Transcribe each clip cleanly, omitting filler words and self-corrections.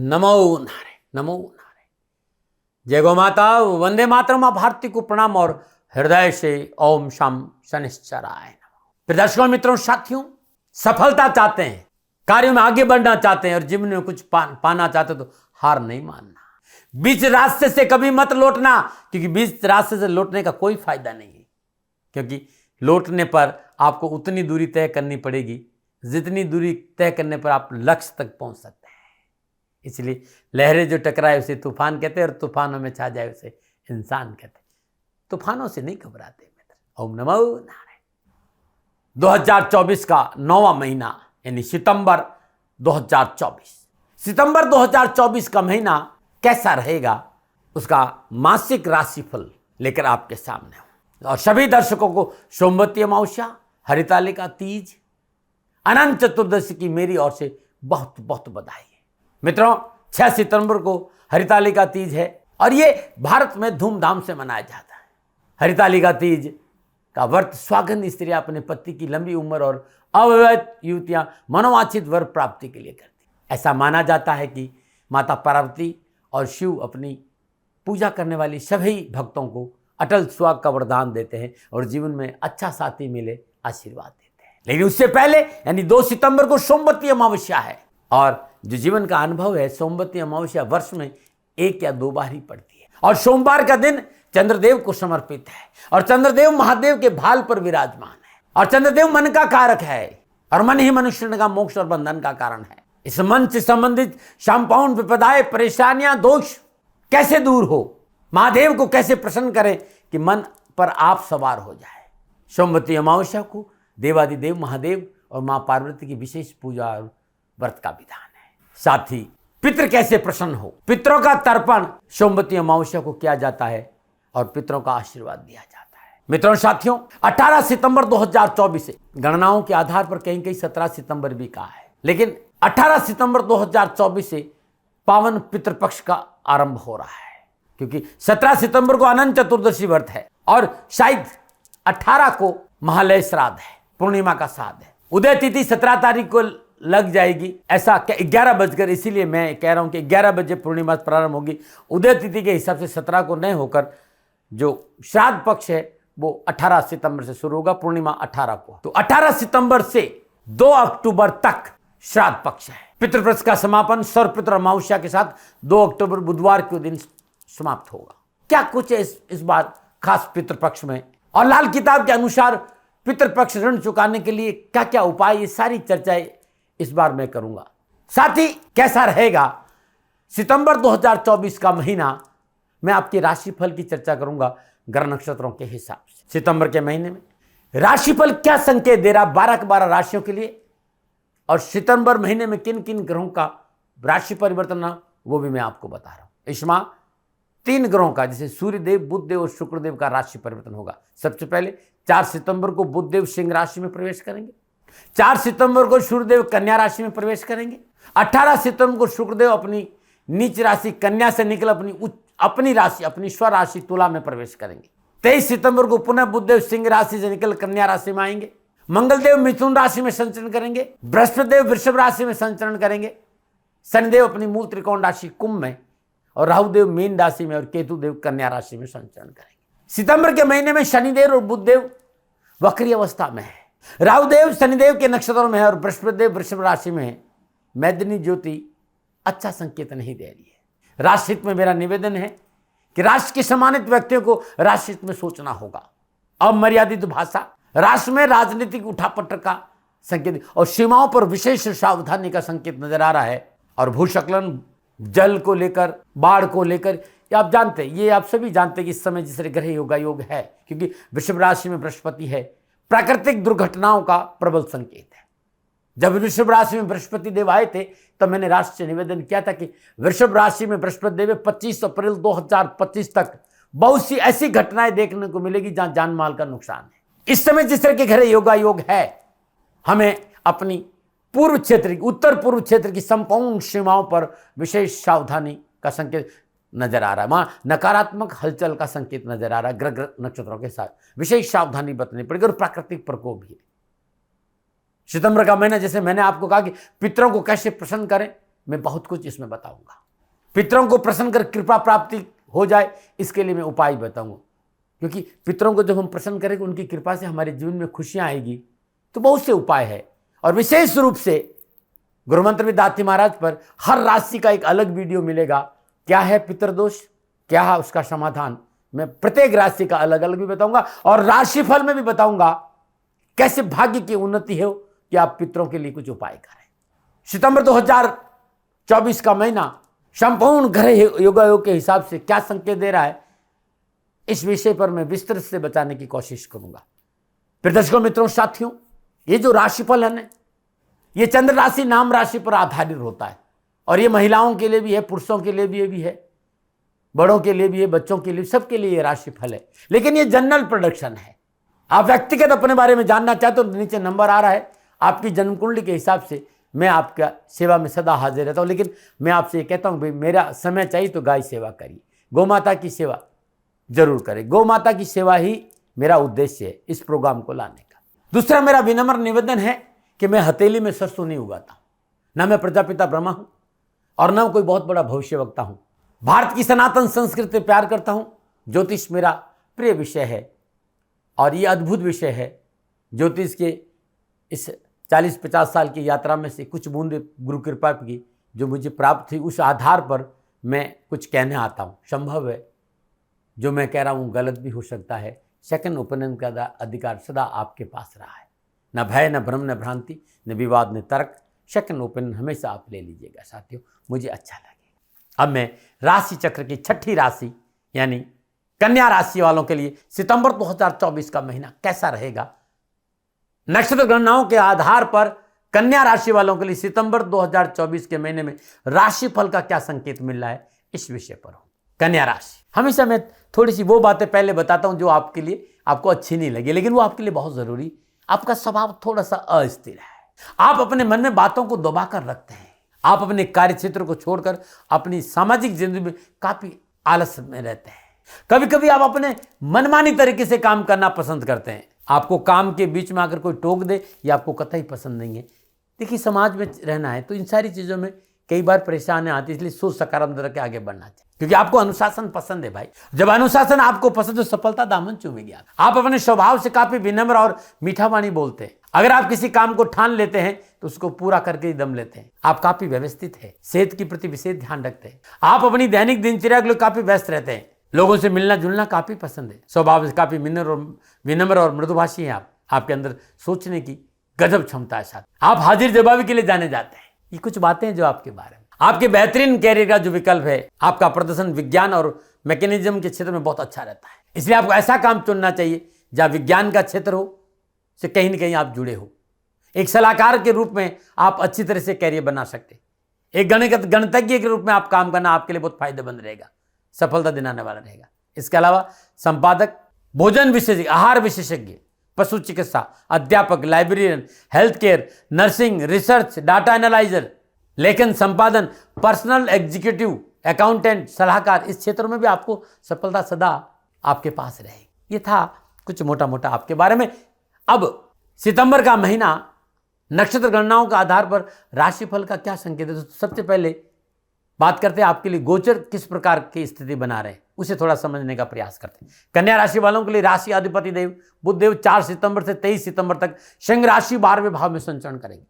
नमो नारायण, नमो नारायण। जय गौ माता, वंदे मातरम। मां भारती को प्रणाम और हृदय से ओम शम शनिश्चराय नमः। प्रदर्शकों, मित्रों, साथियों, सफलता चाहते हैं, कार्यों में आगे बढ़ना चाहते हैं और जीवन में कुछ पाना चाहते तो हार नहीं मानना। बीच रास्ते से कभी मत लौटना, क्योंकि बीच रास्ते से लौटने का कोई फायदा नहीं है, क्योंकि लौटने पर आपको उतनी दूरी तय करनी पड़ेगी जितनी दूरी तय करने पर आप लक्ष्य तक पहुंच सकते हैं। इसलिए लहरें जो टकराए उसे तूफान कहते हैं और तूफानों में छा जाए उसे इंसान कहते हैं। तूफानों से नहीं घबराते मित्र। ओम नमो नारायण। 2024 का 9वां महीना यानी सितंबर 2024। सितंबर 2024 का महीना कैसा रहेगा, उसका मासिक राशिफल लेकर आपके सामने हूं। और सभी दर्शकों को सोमवती अमावस्या, हरितालिका तीज, अनंत चतुर्दशी की मेरी ओर से बहुत बहुत बधाई है। मित्रों, 6 सितंबर को हरितालिका तीज है और ये भारत में धूमधाम से मनाया जाता है। हरितालिका तीज का व्रत स्वागंध स्त्रियां अपने पति की लंबी उम्र और अविवाहित युवतियां मनोवांछित वर प्राप्ति के लिए करती। ऐसा माना जाता है कि माता पार्वती और शिव अपनी पूजा करने वाली सभी भक्तों को अटल सुहाग का वरदान देते हैं और जीवन में अच्छा साथी मिले आशीर्वाद देते हैं। लेकिन उससे पहले यानी 2 सितंबर को सोमवती अमावस्या है और जो जीवन का अनुभव है, सोमवती अमावस्या वर्ष में 1 या 2 बार ही पड़ती है और सोमवार का दिन चंद्रदेव को समर्पित है और चंद्रदेव महादेव के भाल पर विराजमान है और चंद्रदेव मन का कारक है और मन ही मनुष्य का मोक्ष और बंधन का कारण है। इस मन से संबंधित संपूर्ण विपदाएं, परेशानियां, दोष कैसे दूर हो, महादेव को कैसे प्रसन्न करें कि मन पर आप सवार हो जाए। सोमवती अमावस्या को देवादिदेव महादेव और मां पार्वती की विशेष पूजा और व्रत का विधान है। साथ ही पितृ कैसे प्रसन्न हो, पितरों का तर्पण सोमवती अमावस्या को किया जाता है और पितरों का आशीर्वाद दिया जाता है। मित्रों, साथियों, 18 सितंबर 2024 से गणनाओं के आधार पर कहीं कहीं 17 सितंबर भी कहा है, लेकिन 18 सितंबर 2024 से पावन पितृपक्ष का आरंभ हो रहा है, क्योंकि 17 सितंबर को अनंत चतुर्दशी व्रत है और शायद 18 को महालय श्राद्ध है, पूर्णिमा का श्राद्ध है। उदय तिथि 17 तारीख को लग जाएगी, ऐसा 11 बजकर, इसीलिए मैं कह रहा हूं कि 11 बजे पूर्णिमा प्रारंभ होगी। उदय तिथि के हिसाब से 17 को नहीं होकर जो श्राद्ध पक्ष है वो 18 सितंबर से शुरू होगा, पूर्णिमा 18 को। तो 18 सितंबर से 2 अक्टूबर तक श्राद्ध पक्ष है। पितृपक्ष का समापन सर्वपितृ अमावस्या के साथ 2 अक्टूबर बुधवार के दिन समाप्त होगा। क्या कुछ है इस बार खास पितृपक्ष में, और लाल किताब के अनुसार पितृपक्ष ऋण चुकाने के लिए क्या क्या उपाय, ये सारी चर्चाएं इस बार मैं करूंगा। साथ ही कैसा रहेगा सितंबर 2024 का महीना, मैं आपकी राशिफल की चर्चा करूंगा ग्रह नक्षत्रों के हिसाब से। सितंबर के महीने में राशिफल क्या संकेत दे रहा 12 के 12 राशियों के लिए, और सितंबर महीने में किन किन ग्रहों का राशि परिवर्तन वो भी मैं आपको बता रहा हूं। इस माह 3 ग्रहों का, जैसे सूर्यदेव, बुधदेव और शुक्रदेव का राशि परिवर्तन होगा। सबसे पहले 4 सितंबर को बुधदेव सिंह राशि में प्रवेश करेंगे, 4 सितंबर को सूर्यदेव कन्या राशि में प्रवेश करेंगे, 18 सितंबर को शुक्रदेव अपनी नीच राशि कन्या से निकल अपनी राशि, अपनी स्व राशि तुला में प्रवेश करेंगे। 23 सितंबर को पुनः बुधदेव सिंह राशि से निकल कन्या राशि में आएंगे, मंगलदेव मिथुन राशि में संचरण करेंगे, बृहस्पतिदेव वृषभ राशि में संचरण करेंगे, शनिदेव अपनी मूल त्रिकोण राशि कुंभ में और राहुदेव मीन राशि में और केतुदेव कन्या राशि में संचरण करेंगे। सितंबर के महीने में शनिदेव और बुधदेव वक्री अवस्था में है, राहुदेव शनिदेव के नक्षत्रों में है और बृहस्पतिदेव वृषभ राशि में है। मैदिनी ज्योति अच्छा संकेत नहीं दे रही है। राष्ट्रहित में मेरा निवेदन है कि राष्ट्र के सम्मानित व्यक्तियों को राष्ट्रहित में सोचना होगा। अमर्यादित भाषा, राष्ट्र में राजनीतिक उठापटक का संकेत और सीमाओं पर विशेष सावधानी का संकेत नजर आ रहा है। और भूस्खलन, जल को लेकर, बाढ़ को लेकर, ये आप जानते हैं, ये आप सभी जानते हैं कि इस समय जिस तरह ग्रह योगा योग है, क्योंकि वृषभ राशि में बृहस्पति है, प्राकृतिक दुर्घटनाओं का प्रबल संकेत है। जब वृषभ राशि में बृहस्पति देव आए थे तो मैंने राष्ट्र से निवेदन किया था कि वृषभ राशि में बृहस्पति देव 25 अप्रैल 2025 तक बहुत सी ऐसी घटनाएं देखने को मिलेगी जहां जान माल का नुकसान है। इस समय जिस तरह के ग्रह योगा योग है, हमें अपनी पूर्व क्षेत्र की, उत्तर पूर्व क्षेत्र की संपूर्ण सीमाओं पर विशेष सावधानी का संकेत नजर आ रहा है। वहां नकारात्मक हलचल का संकेत नजर आ रहा है। ग्रह नक्षत्रों के साथ विशेष सावधानी बरतनी पड़ेगी और प्राकृतिक प्रकोप भी है। सितंबर का महीना, जैसे मैंने आपको कहा कि पितरों को कैसे प्रसन्न करें, मैं बहुत कुछ इसमें बताऊंगा। पितरों को प्रसन्न कर कृपा प्राप्ति हो जाए, इसके लिए मैं उपाय बताऊंगा। क्योंकि पितरों को जब हम प्रसन्न करेंगे, उनकी कृपा से हमारे जीवन में खुशियां आएगी, तो बहुत से उपाय है। और विशेष रूप से गुरुमंत्र में दाती महाराज पर हर राशि का एक अलग वीडियो मिलेगा। क्या है पितृदोष, क्या है उसका समाधान, मैं प्रत्येक राशि का अलग अलग भी बताऊंगा। और राशिफल में भी बताऊंगा कैसे भाग्य की उन्नति हो कि आप पितरों के लिए कुछ उपाय करें। सितंबर 2024 का महीना संपूर्ण ग्रह योगायोग के हिसाब से क्या संकेत दे रहा है, इस विषय पर मैं विस्तृत से बताने की कोशिश करूंगा। फिर दर्शकों, मित्रों, साथियों, ये जो राशिफल है, ये चंद्र राशि नाम राशि पर आधारित होता है। और ये महिलाओं के लिए भी है, पुरुषों के लिए भी है, बड़ों के लिए भी है, बच्चों के लिए, सबके लिए ये राशिफल है। लेकिन ये जनरल प्रोडक्शन है। आप व्यक्तिगत अपने बारे में जानना चाहते हो तो नीचे नंबर आ रहा है, आपकी जन्म कुंडली के हिसाब से मैं आपका सेवा में सदा हाजिर रहता हूँ। लेकिन मैं आपसे ये कहता हूँ, भाई मेरा समय चाहिए तो गाय सेवा करिए, गौ माता की सेवा जरूर करें। गौ माता की सेवा ही मेरा उद्देश्य है इस प्रोग्राम को लाने का। दूसरा मेरा विनम्र निवेदन है कि मैं हथेली में सरसों नहीं उगाता हूँ, ना मैं प्रजापिता ब्रह्मा हूँ और न कोई बहुत बड़ा भविष्यवक्ता हूँ। भारत की सनातन संस्कृति से प्यार करता हूँ। ज्योतिष मेरा प्रिय विषय है और ये अद्भुत विषय है। ज्योतिष के इस 40-50 साल की यात्रा में से कुछ बूंदे गुरु कृपा की जो मुझे प्राप्त हुई, उस आधार पर मैं कुछ कहने आता हूँ। संभव है जो मैं कह रहा हूँ गलत भी हो सकता है। सेकंड ओपिनियन का अधिकार सदा आपके पास रहा है। न भय, न भ्रम, न भ्रांति, न विवाद, न तर्क। सेकंड ओपिनियन हमेशा आप ले लीजिएगा साथियों, मुझे अच्छा लगेगा। अब मैं राशि चक्र की छठी राशि यानी कन्या राशि वालों के लिए सितंबर 2024 का महीना कैसा रहेगा, नक्षत्र गणनाओं के आधार पर कन्या राशि वालों के लिए सितंबर 2024 के महीने में राशिफल का क्या संकेत मिल रहा है, इस विषय पर हो। कन्या राशि, हमेशा मैं थोड़ी सी वो बातें पहले बताता हूं जो आपके लिए आपको अच्छी नहीं लगी, लेकिन वो आपके लिए बहुत जरूरी। आपका स्वभाव थोड़ा सा अस्थिर है, आप अपने मन में बातों को दबा कर रखते हैं, आप अपने कार्य क्षेत्र को छोड़कर अपनी सामाजिक जिंदगी में काफी आलस में रहते हैं। कभी कभी आप अपने मनमानी तरीके से काम करना पसंद करते हैं। आपको काम के बीच में आकर कोई टोक दे, ये आपको कतई पसंद नहीं है। देखिए, समाज में रहना है तो इन सारी चीजों में कई बार परेशानी आती है, इसलिए सोच सकारात्मक रख के आगे बढ़ना चाहिए, क्योंकि आपको अनुशासन पसंद है भाई। जब अनुशासन आपको पसंद है, सफलता दामन चूमेगी। आप अपने स्वभाव से काफी विनम्र और मीठा वाणी बोलते हैं। अगर आप किसी काम को ठान लेते हैं तो उसको पूरा करके ही दम लेते हैं। आप काफी व्यवस्थित है, सेहत के प्रति विशेष ध्यान रखते हैं। आप अपनी दैनिक दिनचर्या के लिए काफी व्यस्त रहते हैं। लोगों से मिलना जुलना काफी पसंद है। स्वभाव से काफी विनम्र और मृदुभाषी हैं आप। आपके अंदर सोचने की गजब क्षमता है साथ। आप हाजिर जवाबी के लिए जाने जाते हैं। ये कुछ बातें हैं जो आपके बारे में। आपके बेहतरीन कैरियर का जो विकल्प है, आपका प्रदर्शन विज्ञान और मैकेनिज्म के क्षेत्र में बहुत अच्छा रहता है। इसलिए आपको ऐसा काम चुनना चाहिए जहां विज्ञान का क्षेत्र हो, से कहीं न कहीं आप जुड़े हो। एक सलाहकार के रूप में आप अच्छी तरह से कैरियर बना सकते। एक गणितज्ञ के रूप में आप काम करना आपके लिए बहुत फायदेमंद रहेगा, सफलता दिलाने वाला रहेगा। इसके अलावा संपादक, भोजन विशेषज्ञ, आहार विशेषज्ञ, पशु चिकित्सा, अध्यापक, librarian, health care, nursing, research, data analyser, लेखन, संपादन, पर्सनल एग्जीक्यूटिव, अकाउंटेंट, सलाहकार, इस क्षेत्रों में भी आपको सफलता सदा आपके पास रहेगी। ये था कुछ मोटा मोटा आपके बारे में। अब सितंबर का महीना नक्षत्र गणनाओं के आधार पर राशिफल का क्या संकेत है, तो सबसे पहले बात करते हैं आपके लिए गोचर किस प्रकार की स्थिति बना रहे हैं, उसे थोड़ा समझने का प्रयास करते हैं। कन्या राशि वालों के लिए राशि अधिपति देव बुध देव 4 सितंबर से 23 सितंबर तक सिंह राशि 12वें भाव में संचरण करेंगे,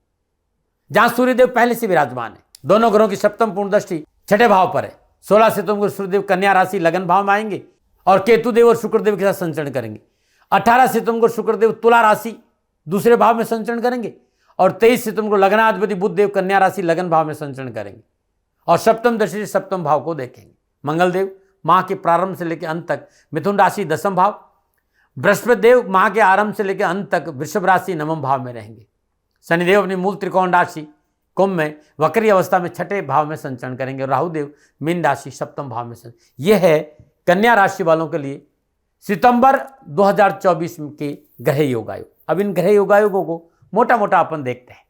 जहां सूर्यदेव पहले से विराजमान है। दोनों ग्रहों की सप्तम पूर्ण दृष्टि 6ठे भाव पर है। 16 सितंबर को सूर्यदेव कन्या राशि लगन भाव में आएंगे और केतुदेव और शुक्रदेव के साथ संचरण करेंगे। 18 सितंबर को शुक्रदेव तुला राशि दूसरे भाव में संचरण करेंगे और 23 सितंबर को लग्नाधिपति बुध देव कन्या राशि लगन भाव में संचरण करेंगे और सप्तम दृष्टि से सप्तम भाव को देखेंगे। मंगलदेव माह के प्रारंभ से लेकर अंत तक मिथुन राशि 10वां भाव, बृहस्पति देव माह के आरंभ से लेकर अंत तक वृषभ राशि 9वें भाव में रहेंगे। शनिदेव अपनी मूल त्रिकोण राशि कुंभ में वक्री अवस्था में 6ठे भाव में संचरण करेंगे और राहुदेव मीन राशि 7वें भाव में संचरण। यह है कन्या राशि वालों के लिए सितंबर 2024 के ग्रह योगायोग। अब इन ग्रह योगायोगों को मोटा मोटा अपन देखते हैं।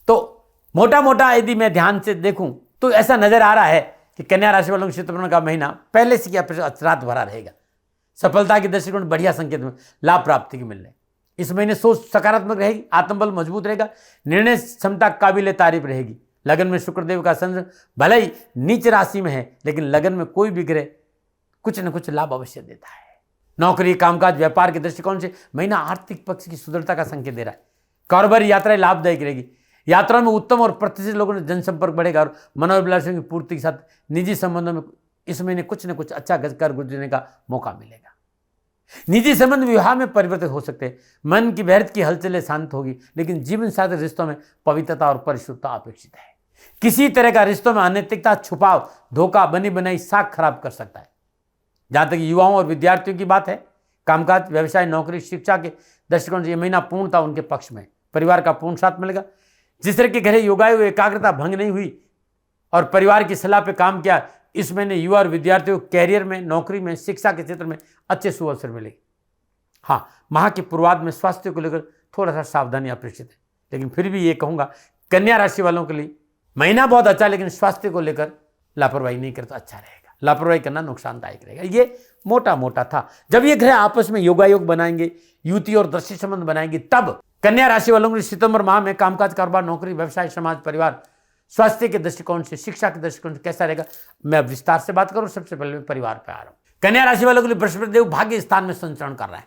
तो मोटा मोटा यदि मैं ध्यान से देखूं तो ऐसा नजर आ रहा है कि कन्या राशि वालों के सितंबर का महीना पहले से क्या अचरात भरा रहेगा। सफलता के दृष्टिकोण बढ़िया संकेत में लाभ प्राप्ति के मिलने। इस महीने सोच सकारात्मक रहेगी, आत्मबल मजबूत रहेगा, निर्णय क्षमता काबिल तारीफ रहेगी, लगन में शुक्रदेव का संचरण भले ही नीच राशि में है, लेकिन लगन में कोई भी ग्रह कुछ न कुछ लाभ अवश्य देता है। नौकरी, कामकाज, व्यापार के दृष्टिकोण से महीना आर्थिक पक्ष की सुदृढ़ता का संकेत दे रहा है। कारोबारी यात्राएं लाभदायक रहेगी। यात्रा में उत्तम और प्रतिष्ठित लोगों से जनसंपर्क बढ़ेगा और मनोभिलाषों की पूर्ति के साथ निजी संबंधों में इस महीने कुछ न कुछ अच्छा कर गुजरने का मौका मिलेगा। निजी संबंध विवाह में परिवर्तित हो सकते हैं। मन की बहरत की हलचलें शांत होगी, लेकिन जीवन साथी रिश्तों में पवित्रता और परिशुद्धता अपेक्षित है। किसी तरह का रिश्तों में अनैतिकता, छुपाव, धोखा, बनी बनाई साख खराब कर सकता है। जहां तक युवाओं और विद्यार्थियों की बात है, कामकाज, व्यवसाय, नौकरी, शिक्षा के दृष्टिकोण से यह महीना पूर्णता उनके पक्ष में। परिवार का पूर्ण साथ मिलेगा। जिस तरह के घरे योगायु एकाग्रता भंग नहीं हुई और परिवार की सलाह पे काम किया, इस महीने युवा और विद्यार्थियों को कैरियर में, नौकरी में, शिक्षा के क्षेत्र में अच्छे सुअवसर मिलेंगे। हाँ, माह के पूर्वार्ध में स्वास्थ्य को लेकर थोड़ा सा सावधानी अपेक्षित है, लेकिन फिर भी ये कहूँगा कन्या राशि वालों के लिए महीना बहुत अच्छा, लेकिन स्वास्थ्य को लेकर लापरवाही नहीं करे तो अच्छा रहेगा। लापरवाही करना नुकसानदायक रहेगा। ये मोटा मोटा था। जब ये ग्रह आपस में योगायोग बनाएंगे, युति और दृष्टि संबंध बनाएंगे, तब कन्या राशि वालों के सितंबर माह में कामकाज, कारोबार, नौकरी, व्यवसाय, समाज, परिवार, स्वास्थ्य के दृष्टिकोण से, शिक्षा के दृष्टिकोण से कैसा रहेगा, मैं अब विस्तार से बात करूं। सबसे पहले मैं परिवार पे आ रहा हूं। कन्या राशि वालों के लिए बृहस्पति देव भाग्य स्थान में संचरण कर रहा है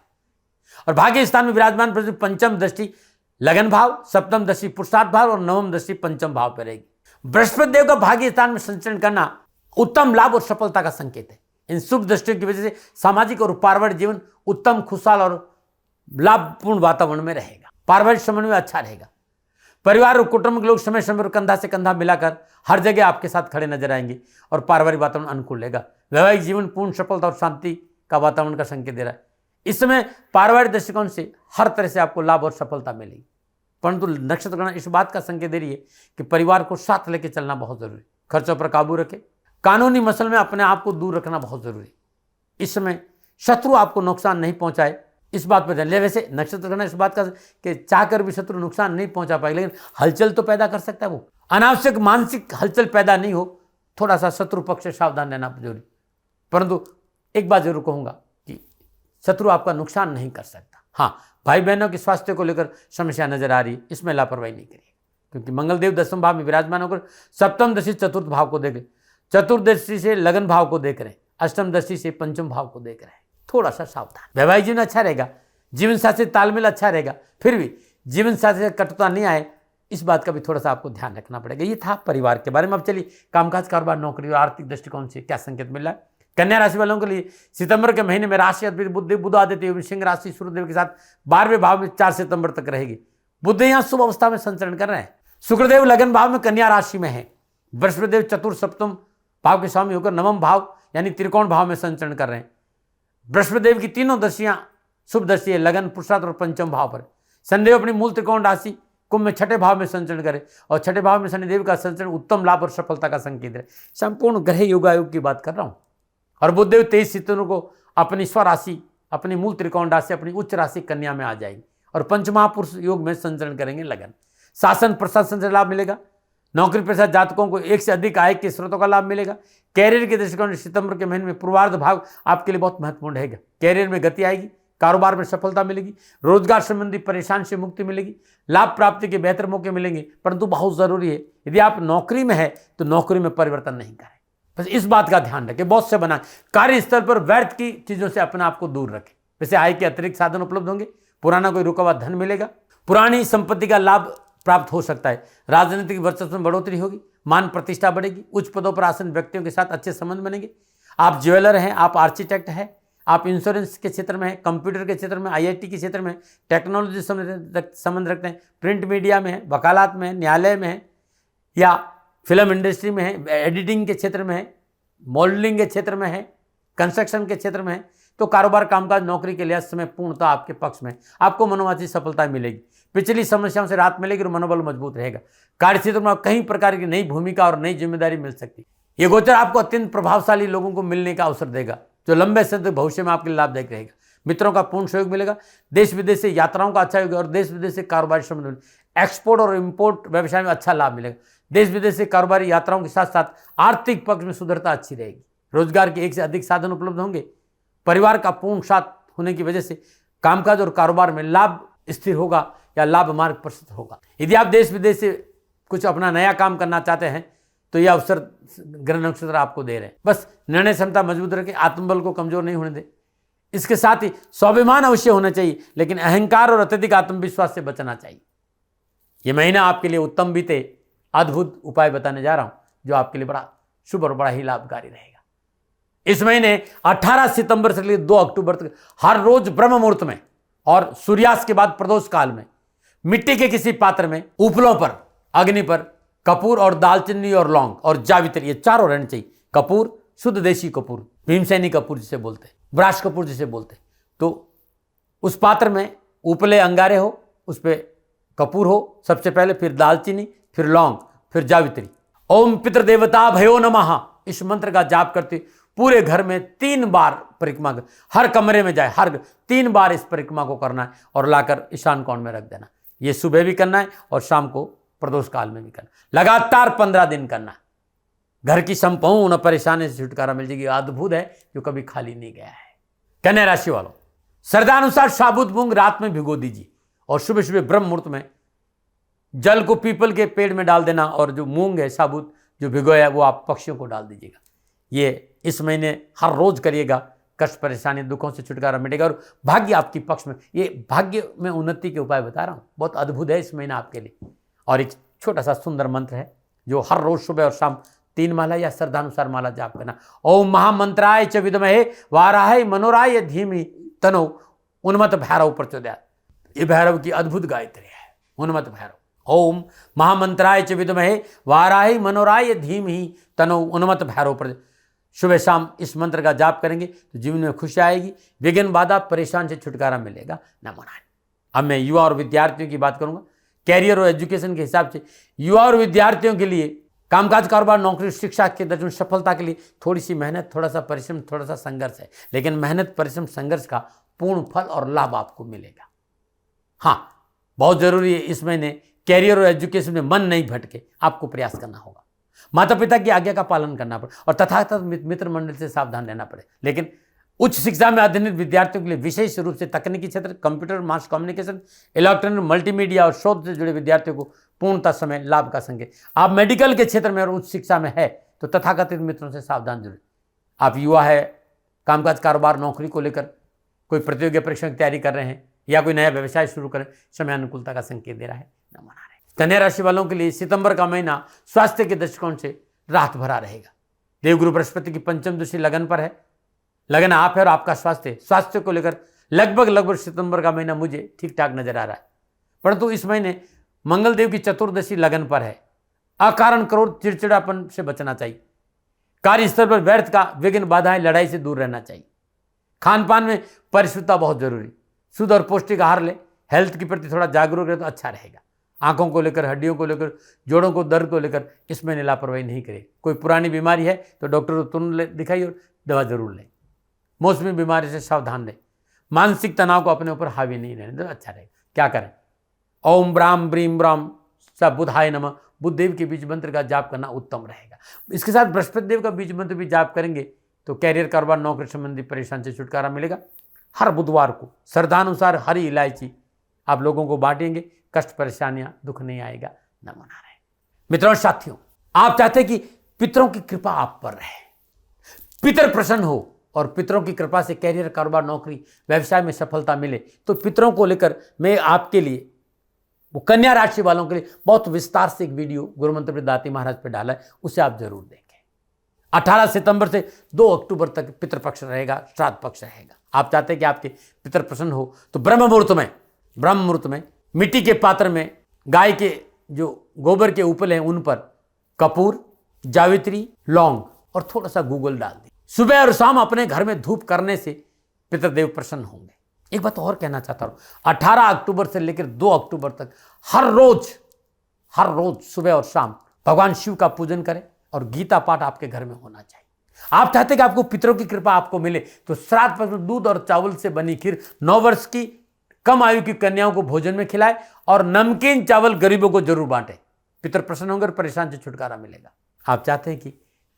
और भाग्य स्थान में विराजमान बृहस्पति पंचम दृष्टि लगन भाव, सप्तम दृष्टि पुरुषार्थ भाव और नवम दृष्टि पंचम भाव पर रहेगी। बृहस्पति देव का भाग्य स्थान में संचरण करना उत्तम लाभ और सफलता का संकेत है। इन शुभ दृष्टियों की वजह से सामाजिक और पारिवारिक जीवन उत्तम, खुशहाल और लाभपूर्ण वातावरण में रहेगा। पारिवारिक समन्वय अच्छा रहेगा। परिवार और कुटुंब के लोग समय समय पर कंधा से कंधा मिलाकर हर जगह आपके साथ खड़े नजर आएंगे और पारिवारिक वातावरण अनुकूल रहेगा। वैवाहिक जीवन पूर्ण सफलता और शांति का वातावरण का संकेत दे रहा है। इस समय पारिवारिक दृष्टिकोण से हर तरह से आपको लाभ और सफलता मिलेगी, परंतु नक्षत्र गणना इस बात का संकेत दे रही है कि परिवार को साथ लेकर चलना बहुत जरूरी है। खर्चों पर काबू रखें। कानूनी मसले में अपने आप को दूर रखना बहुत जरूरी है। इस समय शत्रु आपको नुकसान नहीं पहुंचाए, इस बात पर ध्यान ले। वैसे नक्षत्र गणना इस बात का कि चाहकर भी शत्रु नुकसान नहीं पहुंचा पाएगा, लेकिन हलचल तो पैदा कर सकता है। वो अनावश्यक मानसिक हलचल पैदा नहीं हो, थोड़ा सा शत्रु पक्ष से सावधान रहना जरूरी। परंतु एक बात जरूर कहूंगा कि शत्रु आपका नुकसान नहीं कर सकता। हाँ, भाई बहनों के स्वास्थ्य को लेकर समस्या नजर आ रही है, इसमें लापरवाही नहीं करिए, क्योंकि मंगलदेव दसम भाव में विराजमान होकर सप्तम दृष्टि चतुर्थ भाव को देख रहे, चतुर्थ दृष्टि से लगन भाव को देख रहे, अष्टम दृष्टि से पंचम भाव को देख रहे हैं। थोड़ा सा सावधान। वैवाहिक जीवन अच्छा रहेगा, जीवन साथी से तालमेल अच्छा रहेगा, फिर भी जीवन साथी से कटुता नहीं आए, इस बात का भी थोड़ा सा आपको ध्यान रखना पड़ेगा। ये था परिवार के बारे में। अब चलिए कामकाज, कारोबार, नौकरी और आर्थिक दृष्टिकोण से क्या संकेत मिल रहा है। कन्या राशि वालों के लिए सितंबर के महीने में राशि अधिपति बुध आदित्य सिंह राशि सूर्यदेव के साथ 12वें भाव में 4 सितंबर तक रहेगी। बुध यहाँ शुभ अवस्था में संचरण कर रहे हैं। शुक्रदेव लगन भाव में कन्या राशि में है। बृहस्पतिदेव चतुर्थ सप्तम भाव के स्वामी होकर नवम भाव यानी त्रिकोण भाव में संचरण कर रहे हैं। बृहस्पतिदेव की तीनों दृष्टियां शुभ दृष्टि है, लगन, पुरुषार्थ और पंचम भाव पर। शनिदेव अपनी मूल त्रिकोण राशि कुंभ में छठे भाव में संचरण करे और छठे भाव में शनिदेव का संचरण उत्तम लाभ और सफलता का संकेत है। संपूर्ण ग्रह योगायोग की बात कर रहा हूं। और बुधदेव 23 सितंबर को अपनी स्वराशि, अपनी मूल त्रिकोण राशि, अपनी उच्च राशि कन्या में आ जाएगी और पंचमहापुरुष योग में संचरण करेंगे। लगन, शासन प्रशासन से लाभ मिलेगा। नौकरी पेशा जातकों को एक से अधिक आय के स्रोतों का लाभ मिलेगा। कैरियर के दृष्टिकोण से सितंबर के महीने में पूर्वार्ध भाग आपके लिए बहुत महत्वपूर्ण रहेगा। कैरियर में गति आएगी, कारोबार में सफलता मिलेगी, रोजगार संबंधी परेशानी से मुक्ति मिलेगी, लाभ प्राप्ति के बेहतर मौके मिलेंगे। परंतु बहुत जरूरी है, यदि आप नौकरी में है तो नौकरी में परिवर्तन नहीं करें। बस इस बात का ध्यान रखें। बहुत से बनाए कार्यस्थल पर व्यर्थ की चीजों से अपने आप को दूर रखें। वैसे आय के अतिरिक्त साधन उपलब्ध होंगे, पुराना कोई रुका हुआ धन मिलेगा, पुरानी संपत्ति का लाभ प्राप्त हो सकता है। राजनीतिक वर्चस्व में बढ़ोतरी होगी, मान प्रतिष्ठा बढ़ेगी, उच्च पदों पर आसन व्यक्तियों के साथ अच्छे संबंध बनेंगे। आप ज्वेलर हैं, आप आर्किटेक्ट हैं, आप इंश्योरेंस के क्षेत्र में हैं, कंप्यूटर के क्षेत्र में, IIT के क्षेत्र में, टेक्नोलॉजी संबंध रखते हैं, प्रिंट मीडिया में है, वकालत में है, न्यायालय में है, या फिल्म इंडस्ट्री में है, एडिटिंग के क्षेत्र में है, मॉडलिंग के क्षेत्र में है, कंस्ट्रक्शन के क्षेत्र में है, तो कारोबार, कामकाज, नौकरी के लिए समय पूर्णतः आपके पक्ष में, आपको मनोवांछित सफलता मिलेगी। पिछली समस्याओं से राहत मिलेगी और मनोबल मजबूत रहेगा। कार्य क्षेत्र में कई प्रकार की नई भूमिका और नई जिम्मेदारी मिल सकती है। ये गोचर आपको अत्यंत प्रभावशाली लोगों को मिलने का अवसर देगा, जो लंबे समय तक भविष्य में आपके लिए लाभदायक रहेगा। मित्रों का पूर्ण सहयोग मिलेगा। देश विदेश से यात्राओं का अच्छा होगा और देश विदेश से कारोबारी संबंध, एक्सपोर्ट और इम्पोर्ट व्यवसाय में अच्छा लाभ मिलेगा। देश विदेश से कारोबारी यात्राओं के साथ साथ आर्थिक पक्ष में सुदृढ़ता अच्छी रहेगी। रोजगार के एक से अधिक साधन उपलब्ध होंगे। परिवार का पूर्ण साथ होने की वजह से कामकाज और कारोबार में लाभ स्थिर होगा या लाभ मार्ग प्रशस्त होगा। यदि आप देश विदेश से कुछ अपना नया काम करना चाहते हैं तो यह अवसर ग्रह नक्षत्र आपको दे रहे हैं। बस निर्णय क्षमता मजबूत रखें, आत्मबल को कमजोर नहीं होने दें। इसके साथ ही स्वाभिमान अवश्य होना चाहिए, लेकिन अहंकार और अत्यधिक आत्मविश्वास से बचना चाहिए। यह महीना आपके लिए उत्तम बीते, अद्भुत उपाय बताने जा रहा हूं जो आपके लिए बड़ा शुभ और बड़ा ही लाभकारी रहेगा। इस महीने 18 सितंबर से लेकर 2 अक्टूबर तक हर रोज ब्रह्म मुहूर्त में और सूर्यास्त के बाद प्रदोष काल में मिट्टी के किसी पात्र में उपलों पर, अग्नि पर कपूर और दालचीनी और लौंग और जावित्री, ये चारों रहने चाहिए। कपूर शुद्ध देशी कपूर, भीमसेनी कपूर जिसे बोलते हैं, ब्राश कपूर जिसे बोलते हैं। तो उस पात्र में उपले अंगारे हो, उस पर कपूर हो सबसे पहले, फिर दालचीनी, फिर लौंग, फिर जावित्री। ओम पितृदेवता भयो नमः, इस मंत्र का जाप करते पूरे घर में 3 बार परिक्रमा, हर कमरे में जाए, हर 3 बार इस परिक्रमा को करना है और लाकर ईशान कोण में रख देना। ये सुबह भी करना है और शाम को प्रदोष काल में भी करना, लगातार 15 दिन करना है। घर की संपूर्ण परेशानी से छुटकारा मिल जाएगी। अद्भुत है जो कभी खाली नहीं गया है। कन्या राशि वालों, श्रद्धानुसार साबुत मूंग रात में भिगो दीजिए और सुबह सुबह ब्रह्म मुहूर्त में जल को पीपल के पेड़ में डाल देना, और जो मूंग है साबुत जो भिगोया वो आप पक्षियों को डाल दीजिएगा। ये इस महीने हर रोज करिएगा, कष्ट परेशानी दुखों से छुटकारा मिलेगा और भाग्य आपकी पक्ष में। ये भाग्य में उन्नति के उपाय बता रहा हूँ, बहुत अद्भुत है इस महीना आपके लिए। और एक छोटा सा सुंदर मंत्र है जो हर रोज सुबह और शाम 3 माला या श्रद्धानुसार माला जाप करना। ओम महामंत्राय च विद्महे वाराय मनोराय धीमहि तनो उन्मत्त भैरव प्रचोदयात्। ये भैरव की अद्भुत गायत्री है, उन्मत्त भैरव। ओम महामंत्राय च विद्महे वाराय मनोराय धीमहि तनो उन्मत्त भैरव प्रचोदयात्। सुबह शाम इस मंत्र का जाप करेंगे तो जीवन में खुशी आएगी, विघ्न बाधा परेशान से छुटकारा मिलेगा। नमो नारायण। अब मैं युवा और विद्यार्थियों की बात करूंगा। कैरियर और एजुकेशन के हिसाब से युवा और विद्यार्थियों के लिए कामकाज, कारोबार, नौकरी, शिक्षा के दर्जन सफलता के लिए थोड़ी सी मेहनत, थोड़ा सा परिश्रम, थोड़ा सा संघर्ष है, लेकिन मेहनत, परिश्रम, संघर्ष का पूर्ण फल और लाभ आपको मिलेगा। हाँ, बहुत जरूरी है इस महीने कैरियर और एजुकेशन में मन नहीं भटके, आपको प्रयास करना होगा। माता पिता की आज्ञा का पालन करना पड़े और तथाकथित मित्र मंडल से सावधान रहना पड़े। लेकिन उच्च शिक्षा में अध्ययनरत विद्यार्थियों के लिए विशेष रूप से तकनीकी क्षेत्र, computer, mass communication, electronic, multimedia और शोध से जुड़े विद्यार्थियों को पूर्णतः समय लाभ का संकेत। आप मेडिकल के क्षेत्र में और उच्च शिक्षा में है तो तथाकथित मित्रों से सावधान जुड़े। आप युवा है, कामकाज, कारोबार, नौकरी को लेकर कोई प्रतियोगी परीक्षा की तैयारी कर रहे हैं या कोई नया व्यवसाय शुरू करें, समय अनुकूलता का संकेत दे रहा है। नमो नारायण। कन्या राशि वालों के लिए सितंबर का महीना स्वास्थ्य के दृष्टिकोण से राहत भरा रहेगा। देवगुरु बृहस्पति की पंचम दृष्टि लगन पर है। लगन आप है और आपका स्वास्थ्य को लेकर लगभग सितंबर का महीना मुझे ठीक ठाक नजर आ रहा है। परंतु इस महीने मंगलदेव की चतुर्दशी लगन पर है। अकारण क्रोध, चिड़चिड़ापन से बचना चाहिए। कार्यस्थल पर व्यर्थ का, विघ्न, बाधाएं, लड़ाई से दूर रहना चाहिए। खान पान में परिशुद्धता बहुत जरूरी। शुद्ध और पौष्टिक आहार ले। हेल्थ के प्रति थोड़ा जागरूक रहे तो अच्छा रहेगा। आंखों को लेकर, हड्डियों को लेकर, जोड़ों को दर्द को लेकर इस महीने लापरवाही नहीं करें। कोई पुरानी बीमारी है तो डॉक्टर को तुरंत दिखाइए और दवा जरूर लें। मौसमी बीमारी से सावधान रहें। मानसिक तनाव को अपने ऊपर हावी नहीं रहने दो, अच्छा रहेगा। क्या करें? ओम ब्राम ब्रीम ब्राम स बुधाय नमः, बुध देव के बीज मंत्र का जाप करना उत्तम रहेगा। इसके साथ बृहस्पति देव का बीज मंत्र भी जाप करेंगे तो कैरियर, कारोबार, नौकरी संबंधी परेशानी से छुटकारा मिलेगा। हर बुधवार को श्रद्धानुसार हरी इलायची आप लोगों को बांटेंगे, कष्ट, परेशानियां, दुख नहीं आएगा। नमो नारायण। मित्रों और साथियों, आप चाहते हैं कि पितरों की कृपा आप पर रहे, पितर प्रसन्न हो और पितरों की कृपा से कैरियर, कारोबार, नौकरी, व्यवसाय में सफलता मिले, तो पितरों को लेकर मैं आपके लिए, वो कन्या राशि वालों के लिए बहुत विस्तार से एक वीडियो गुरुमंत्र दाती महाराज पे डाला है, उसे आप जरूर देखें। 18 सितंबर से 2 अक्टूबर तक पितृपक्ष रहेगा, श्राद्ध पक्ष रहेगा। आप चाहते हैं कि आपके पितर प्रसन्न हो तो ब्रह्म मुहूर्त में मिट्टी के पात्र में गाय के जो गोबर के उपले हैं उन पर कपूर, जावित्री, लौंग और थोड़ा सा गूगल डाल दी। सुबह और शाम अपने घर में धूप करने से पितृदेव प्रसन्न होंगे। एक बात और कहना चाहता हूं, 18 अक्टूबर से लेकर 2 अक्टूबर तक हर रोज सुबह और शाम भगवान शिव का पूजन करें और गीता पाठ आपके घर में होना चाहिए। आप चाहते हैं कि आपको पितरों की कृपा आपको मिले तो श्राद्ध पक्ष में दूध और चावल से बनी खीर 9 वर्ष की कम आयु की कन्याओं को भोजन में खिलाए और नमकीन चावल गरीबों को जरूर बांटे। पितर प्रसन्न होंगे और परेशान से छुटकारा मिलेगा। आप चाहते हैं कि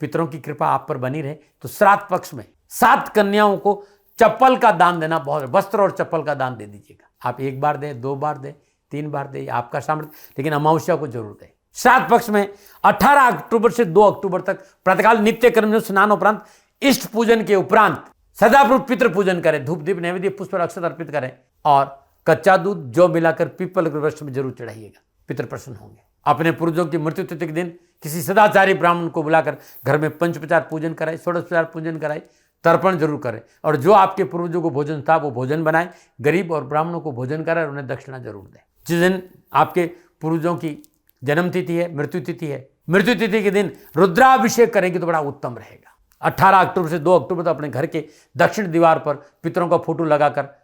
पितरों की कृपा आप पर बनी रहे तो श्राद्ध पक्ष में 7 कन्याओं को चप्पल का दान देना, बहुत वस्त्र और चप्पल का दान दे दीजिएगा। आप 1 बार दें, 2 बार दें, 3 बार दें, आपका सामर्थ्य, लेकिन अमावस्या को जरूर दें। श्राद्ध पक्ष में 18 अक्टूबर से 2 अक्टूबर तक प्रातःकाल नित्य कर्म स्नान उपरांत इष्ट पूजन के उपरांत सदापुरुष पितृ पूजन करें, धूप दीप नैवेद्य पुष्प और अक्षत अर्पित करें और कच्चा दूध जौ मिलाकर पीपल के वृक्ष में जरूर चढ़ाइएगा, पितृ प्रसन्न होंगे। अपने पूर्वजों की मृत्यु तिथि के दिन किसी सदाचारी ब्राह्मण को बुलाकर घर में पंचोपचार पूजन कराए, षोडशोपचार पूजन कराए, तर्पण जरूर करें और जो आपके पूर्वजों को भोजन था वो भोजन बनाए, गरीब और ब्राह्मणों को भोजन कराए और उन्हें दक्षिणा जरूर दें। जिस दिन आपके पूर्वजों की जन्म तिथि है, मृत्यु तिथि है, मृत्यु तिथि के दिन रुद्राभिषेक करेंगे तो बड़ा उत्तम रहेगा। 18 अक्टूबर से 2 अक्टूबर तक अपने घर के दक्षिण दीवार पर पितरों का फोटो लगाकर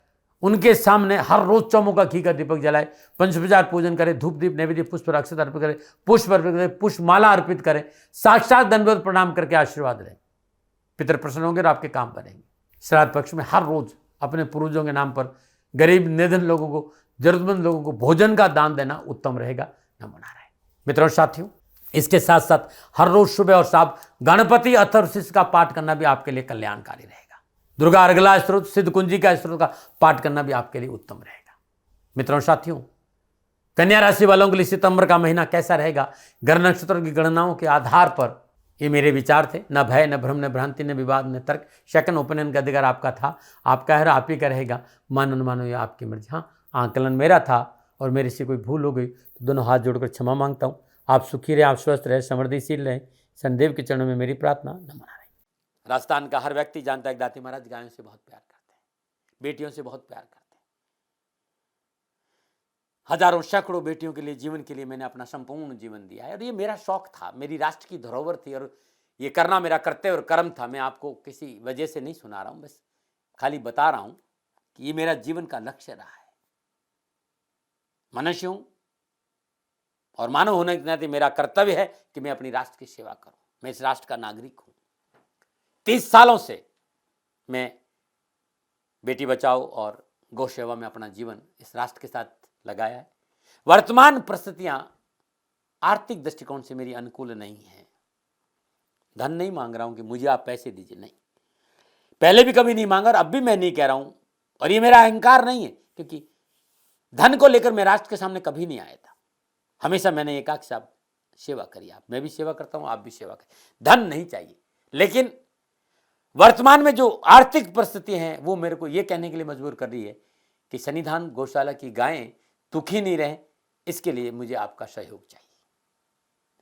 उनके सामने हर रोज चौमुखा घी का दीपक जलाए, पंचोपचार पूजन करें, धूप दीप नैवेद्य पुष्प और अक्षत अर्पित करें, पुष्प अर्पित करें, पुष्प माला अर्पित करें, साक्षात दंडवत प्रणाम करके आशीर्वाद लें। पितर प्रसन्न होंगे और आपके काम बनेंगे। श्राद्ध पक्ष में हर रोज अपने पूर्वजों के नाम पर गरीब निर्धन लोगों को, जरूरतमंद लोगों को भोजन का दान देना उत्तम रहेगा। नमो नारायण। मित्रों साथियों, इसके साथ साथ हर रोज सुबह और शाम गणपति अथर्वशीष का पाठ करना भी आपके लिए कल्याणकारी रहेगा। दुर्गा अर्गला स्त्रोत, सिद्ध कुंजी का स्त्रोत का पाठ करना भी आपके लिए उत्तम रहेगा। मित्रों साथियों, कन्या राशि वालों के लिए सितंबर का महीना कैसा रहेगा? ग्रह नक्षत्रों की गणनाओं के आधार पर ये मेरे विचार थे। न भय, न भ्रम, न भ्रांति, न विवाद, न तर्क। सेकंड ओपिनियन का अधिकार आपका था, आपका है, आप ही का रहेगा। मानो न मानो ये आपकी मर्जी। हाँ, आंकलन मेरा था और मेरे से कोई भूल हो गई तो दोनों हाथ जोड़कर क्षमा मांगता हूँ। आप सुखी रहे, आप स्वस्थ रहे, समृद्धिशील रहे, शनिदेव के चरणों में मेरी प्रार्थना। नमो नारायण। राजस्थान का हर व्यक्ति जानता है कि दाती महाराज गायों से बहुत प्यार करते हैं, बेटियों से बहुत प्यार करते हैं। हजारों सैकड़ों बेटियों के लिए, जीवन के लिए मैंने अपना संपूर्ण जीवन दिया है और ये मेरा शौक था, मेरी राष्ट्र की धरोहर थी और ये करना मेरा कर्तव्य और कर्म था। मैं आपको किसी वजह से नहीं सुना रहा हूँ, बस खाली बता रहा हूँ कि ये मेरा जीवन का लक्ष्य रहा है। मनुष्य हूँ और मानव होने के नाते मेरा कर्तव्य है कि मैं अपनी राष्ट्र की सेवा करूं। मैं इस राष्ट्र का नागरिक हूं। 30 सालों से मैं बेटी बचाओ और गौ सेवा में अपना जीवन इस राष्ट्र के साथ लगाया है। वर्तमान परिस्थितियां आर्थिक दृष्टिकोण से मेरी अनुकूल नहीं है। धन नहीं मांग रहा हूं कि मुझे आप पैसे दीजिए, नहीं, पहले भी कभी नहीं मांगा और अब भी मैं नहीं कह रहा हूं और ये मेरा अहंकार नहीं है, क्योंकि धन को लेकर मैं राष्ट्र के सामने कभी नहीं आया था। हमेशा मैंने ये कहा कि साहब सेवा करिए, आप, मैं भी सेवा करता हूं, आप भी सेवा करें, धन नहीं चाहिए। लेकिन वर्तमान में जो आर्थिक परिस्थिति हैं वो मेरे को ये कहने के लिए मजबूर कर रही है कि सन्निधान गौशाला की गायें दुखी नहीं रहें, इसके लिए मुझे आपका सहयोग चाहिए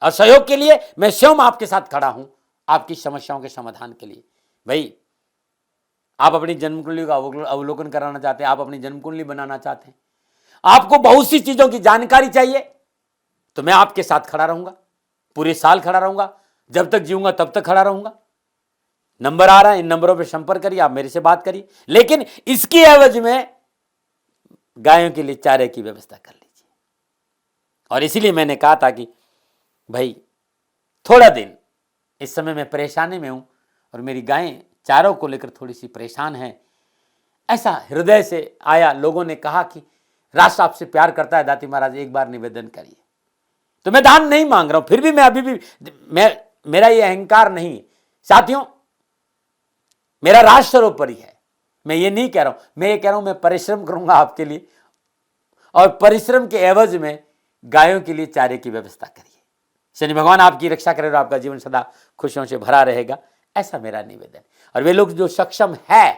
और सहयोग के लिए मैं स्वयं आपके साथ खड़ा हूं, आपकी समस्याओं के समाधान के लिए। भाई, आप अपनी जन्म कुंडली का अवलोकन कराना चाहते हैं, आप अपनी जन्म कुंडली बनाना चाहते हैं, आपको बहुत सी चीजों की जानकारी चाहिए, तो मैं आपके साथ खड़ा रहूंगा, पूरे साल खड़ा रहूंगा, जब तक जीऊंगा तब तक खड़ा रहूंगा। नंबर आ रहा है, इन नंबरों पर संपर्क करिए, आप मेरे से बात करिए, लेकिन इसकी एवज में गायों के लिए चारे की व्यवस्था कर लीजिए। और इसीलिए मैंने कहा था कि भाई थोड़ा दिन इस समय मैं परेशानी में हूं और मेरी गायें चारों को लेकर थोड़ी सी परेशान हैं। ऐसा हृदय से आया, लोगों ने कहा कि राष्ट्र आपसे प्यार करता है दाती महाराज, एक बार निवेदन करिए। तो मैं दान नहीं मांग रहा हूं, फिर भी मैं अभी भी मेरा ये अहंकार नहीं है साथियों, मेरा राष्ट्र सर्वोपरि है। मैं ये नहीं कह रहा हूं, मैं ये कह रहा हूं मैं परिश्रम करूंगा आपके लिए और परिश्रम के एवज में गायों के लिए चारे की व्यवस्था करिए। शनि भगवान आपकी रक्षा करे और आपका जीवन सदा खुशियों से भरा रहेगा, ऐसा मेरा निवेदन। और वे लोग जो सक्षम है,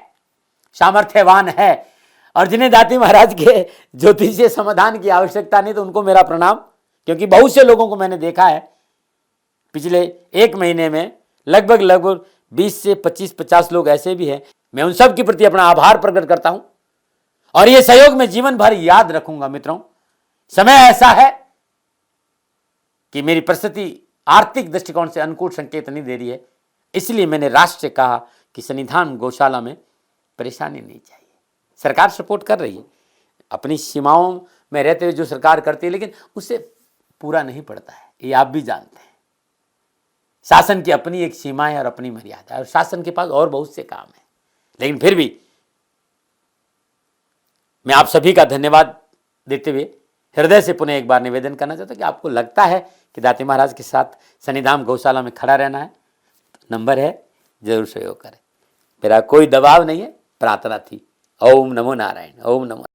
सामर्थ्यवान है और जिन्हें दाती महाराज के ज्योतिषीय समाधान की आवश्यकता नहीं, तो उनको मेरा प्रणाम, क्योंकि बहुत से लोगों को मैंने देखा है पिछले 1 महीने में लगभग 20 से 25-50 लोग ऐसे भी हैं। मैं उन सब के प्रति अपना आभार प्रकट करता हूं और ये सहयोग मैं जीवन भर याद रखूंगा। मित्रों, समय ऐसा है कि मेरी परिस्थिति आर्थिक दृष्टिकोण से अनुकूल संकेत नहीं दे रही है, इसलिए मैंने राष्ट्र से कहा कि सन्निधान गौशाला में परेशानी नहीं चाहिए। सरकार सपोर्ट कर रही है, अपनी सीमाओं में रहते हुए जो सरकार करती है, लेकिन उससे पूरा नहीं पड़ता है, ये आप भी जानते हैं। शासन की अपनी एक सीमा है और अपनी मर्यादा है और शासन के पास और बहुत से काम है, लेकिन फिर भी मैं आप सभी का धन्यवाद देते हुए हृदय से पुनः एक बार निवेदन करना चाहता हूं कि आपको लगता है कि दाती महाराज के साथ सन्निधान गौशाला में खड़ा रहना है, नंबर है, जरूर सहयोग करें। मेरा कोई दबाव नहीं है, प्रार्थना थी। ओम नमो नारायण। ओम नमो।